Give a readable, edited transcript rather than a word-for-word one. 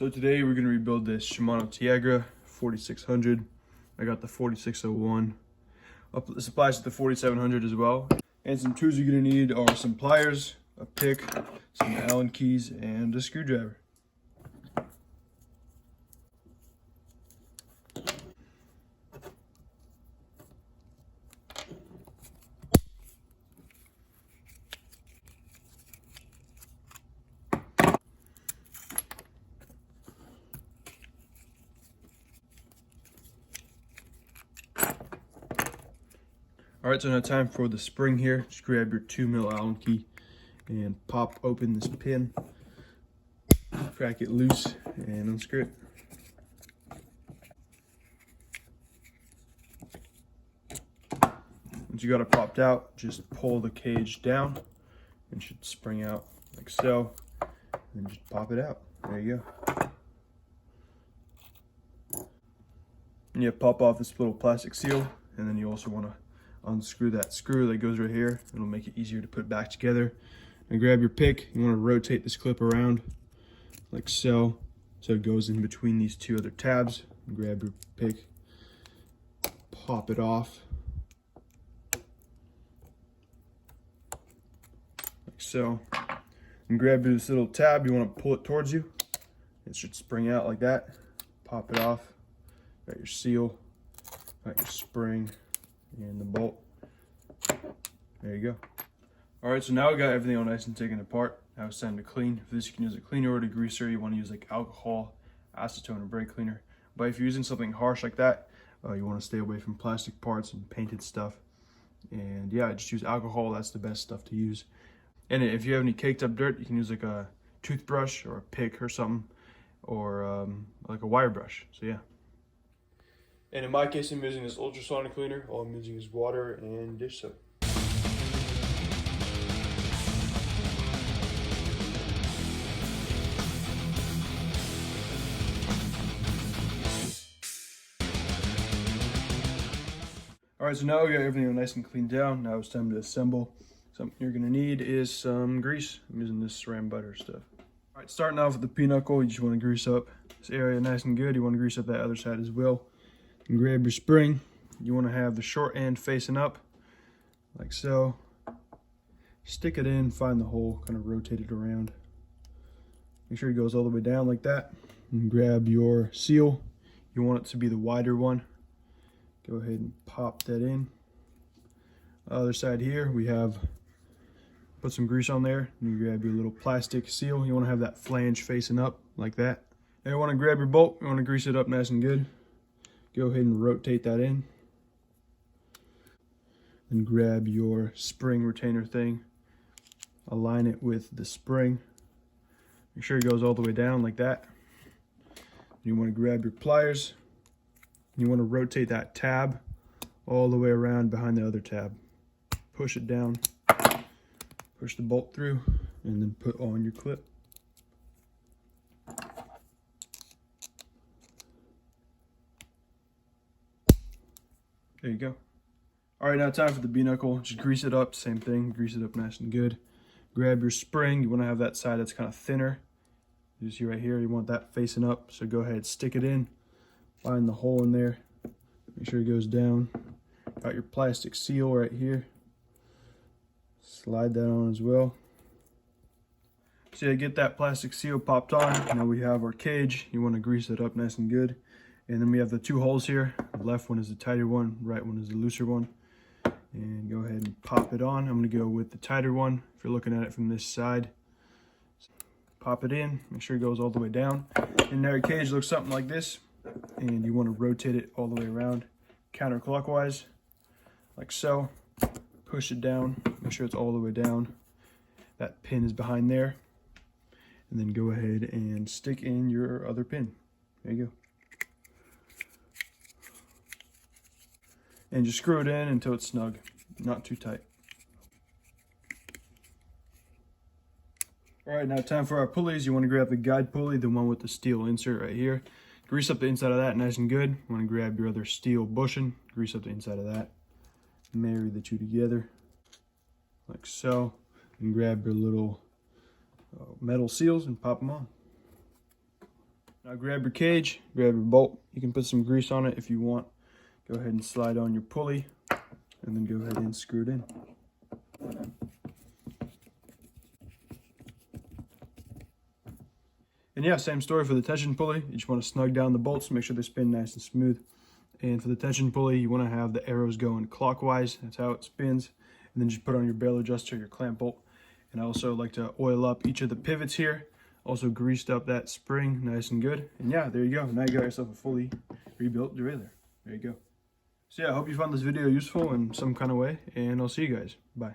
So today we're going to rebuild this Shimano Tiagra 4600. I got the 4601. This applies to the 4700 as well. And some tools you're going to need are some pliers, a pick, some Allen keys, and a screwdriver. Alright, so now time for the spring here. Just grab your 2mm Allen key and pop open this pin, crack it loose, and unscrew it. Once you got it popped out, just pull the cage down and it should spring out like so, and just pop it out. There you go. And you pop off this little plastic seal, and then you also want to unscrew that screw that goes right here. It'll make it easier to put back together. And grab your pick. You want to rotate this clip around like so, so it goes in between these two other tabs. And grab your pick, pop it off like so, and grab this little tab. You want to pull it towards you. It should spring out like that. Pop it off. Got your seal, got your spring, and the bolt. There you go. Alright, so now we got everything all nice and taken apart. Now it's time to clean. For this, you can use a cleaner or a degreaser. You want to use like alcohol, acetone, or brake cleaner. But if you're using something harsh like that, you want to stay away from plastic parts and painted stuff. And yeah, just use alcohol. That's the best stuff to use. And if you have any caked up dirt, you can use like a toothbrush or a pick or something, or like a wire brush. So yeah. And in my case, I'm using this ultrasonic cleaner. All I'm using is water and dish soap. Alright, so now we got everything nice and cleaned down. Now it's time to assemble. Something you're going to need is some grease. I'm using this Ram butter stuff. Alright, starting off with the pinochle, you just want to grease up this area nice and good. You want to grease up that other side as well. And grab your spring. You want to have the short end facing up like so. Stick it in, find the hole, kind of rotate it around. Make sure it goes all the way down like that. And grab your seal. You want it to be the wider one. Go ahead and pop that in. Other side here, we have put some grease on there. And you grab your little plastic seal. You want to have that flange facing up like that. And you want to grab your bolt. You want to grease it up nice and good. Go ahead and rotate that in. And grab your spring retainer thing. Align it with the spring. Make sure it goes all the way down like that. You want to grab your pliers. You want to rotate that tab all the way around behind the other tab. Push it down. Push the bolt through, and then put on your clip. There you go. Alright, now time for the B-knuckle. Just grease it up, same thing. Grease it up nice and good. Grab your spring. You want to have that side that's kind of thinner. You see right here, you want that facing up. So go ahead, stick it in. Find the hole in there. Make sure it goes down. Got your plastic seal right here. Slide that on as well. So to get that plastic seal popped on, now we have our cage. You want to grease it up nice and good. And then we have the two holes here. The left one is the tighter one, right one is the looser one. And go ahead and pop it on. I'm going to go with the tighter one if you're looking at it from this side. Pop it in, make sure it goes all the way down. And our cage looks something like this. And you want to rotate it all the way around counterclockwise, like so. Push it down, make sure it's all the way down. That pin is behind there. And then go ahead and stick in your other pin. There you go. And just screw it in until it's snug, not too tight. All right, now time for our pulleys. You want to grab the guide pulley, the one with the steel insert right here. Grease up the inside of that nice and good. You want to grab your other steel bushing, grease up the inside of that. Marry the two together, like so. And grab your little metal seals and pop them on. Now grab your cage, grab your bolt. You can put some grease on it if you want. Go ahead and slide on your pulley, and then go ahead and screw it in. And yeah, same story for the tension pulley. You just want to snug down the bolts, make sure they spin nice and smooth. And for the tension pulley, you want to have the arrows going clockwise. That's how it spins. And then just put on your barrel adjuster, your clamp bolt. And I also like to oil up each of the pivots here. Also greased up that spring nice and good. And yeah, there you go. Now you got yourself a fully rebuilt derailleur. There you go. So yeah, I hope you found this video useful in some kind of way. And I'll see you guys. Bye.